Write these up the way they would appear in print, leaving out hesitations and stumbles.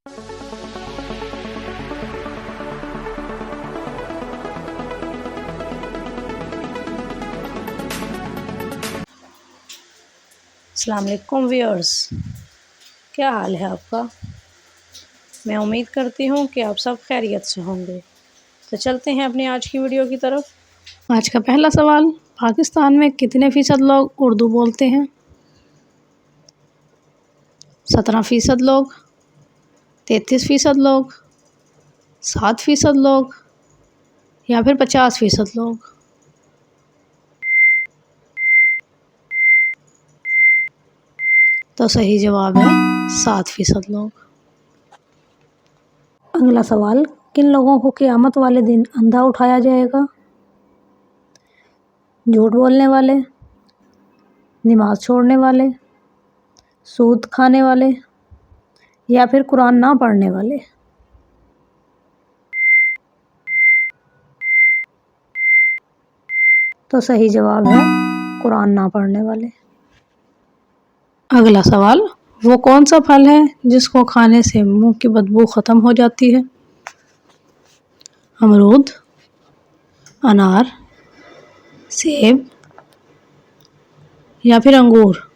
अस्सलाम वालेकुम व्यूअर्स, क्या हाल है आपका। मैं उम्मीद करती हूँ कि आप सब खैरियत से होंगे। तो चलते हैं अपनी आज की वीडियो की तरफ। आज का पहला सवाल, पाकिस्तान में कितने फ़ीसद लोग उर्दू बोलते हैं? 17% लोग, 33% लोग, 7% लोग या फिर 50% लोग। तो सही जवाब है 7% लोग। अगला सवाल, किन लोगों को क़यामत वाले दिन अंधा उठाया जाएगा? झूठ बोलने वाले, नमाज छोड़ने वाले, सूद खाने वाले या फिर कुरान ना पढ़ने वाले। तो सही जवाब है कुरान ना पढ़ने वाले। अगला सवाल, वो कौन सा फल है जिसको खाने से मुंह की बदबू ख़त्म हो जाती है? अमरूद, अनार, सेब या फिर अंगूर।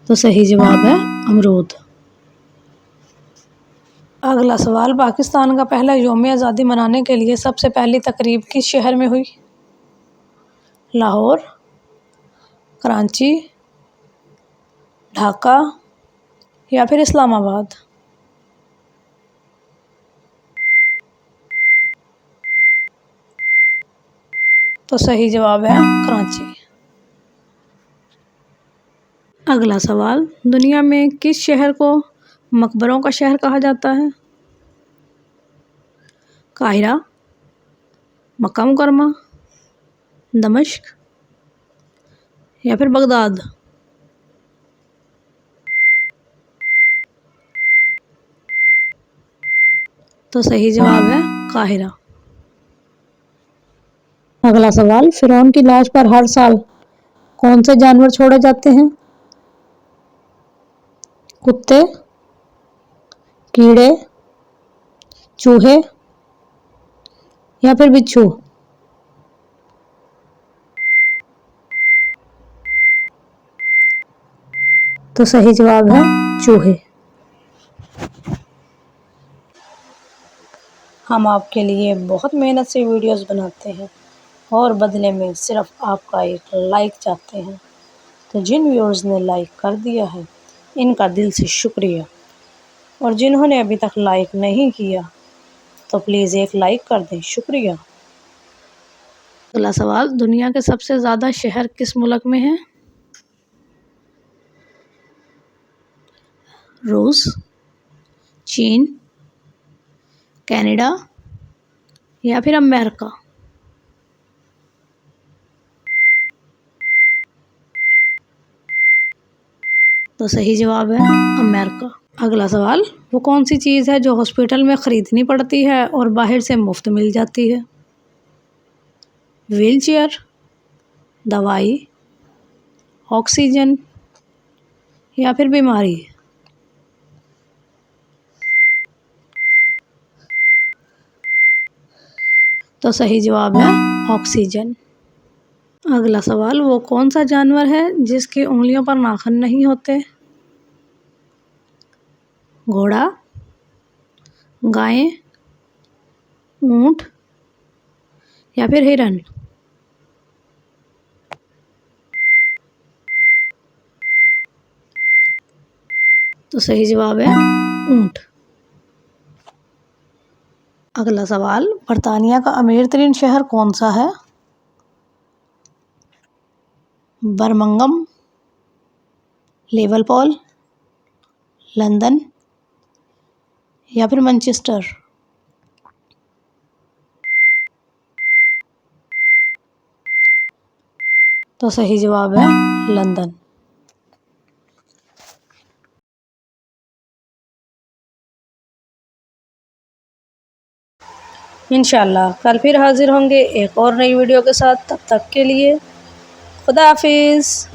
तो सही जवाब है अमरूद। अगला सवाल, पाकिस्तान का पहला यौम आज़ादी मनाने के लिए सबसे पहली तकरीब किस शहर में हुई? लाहौर, कराची, ढाका या फिर इस्लामाबाद। तो सही जवाब है कराची। अगला सवाल, दुनिया में किस शहर को मकबरों का शहर कहा जाता है? काहिरा, मक्का मुकरमा, दमिश्क या फिर बगदाद। तो सही जवाब है काहिरा। अगला सवाल, फिरौन की लाश पर हर साल कौन से जानवर छोड़े जाते हैं? कुत्ते, कीड़े, चूहे या फिर बिच्छू। तो सही जवाब है चूहे। हम आपके लिए बहुत मेहनत से वीडियोस बनाते हैं और बदले में सिर्फ आपका एक लाइक चाहते हैं। तो जिन व्यूअर्स ने लाइक कर दिया है, इनका दिल से शुक्रिया, और जिन्होंने अभी तक लाइक नहीं किया तो प्लीज़ एक लाइक कर दें, शुक्रिया। अगला सवाल, दुनिया के सबसे ज़्यादा शहर किस मुल्क में हैं? रूस, चीन, कनाडा या फिर अमेरिका। तो सही जवाब है अमेरिका। अगला सवाल, वो कौन सी चीज़ है जो हॉस्पिटल में ख़रीदनी पड़ती है और बाहर से मुफ्त मिल जाती है? व्हील चेयर, दवाई, ऑक्सीजन या फिर बीमारी। तो सही जवाब है ऑक्सीजन। अगला सवाल, वो कौन सा जानवर है जिसकी उंगलियों पर नाखून नहीं होते? घोड़ा, गाय, ऊंट या फिर हिरन। तो सही जवाब है ऊंट। अगला सवाल, बरतानिया का अमीर तरीन शहर कौन सा है? बर्मिंघम, लिवरपूल, लंदन या फिर मैनचेस्टर। तो सही जवाब है लंदन। इंशाल्लाह कल फिर हाजिर होंगे एक और नई वीडियो के साथ। तब तक के लिए खुदा हाफिज़।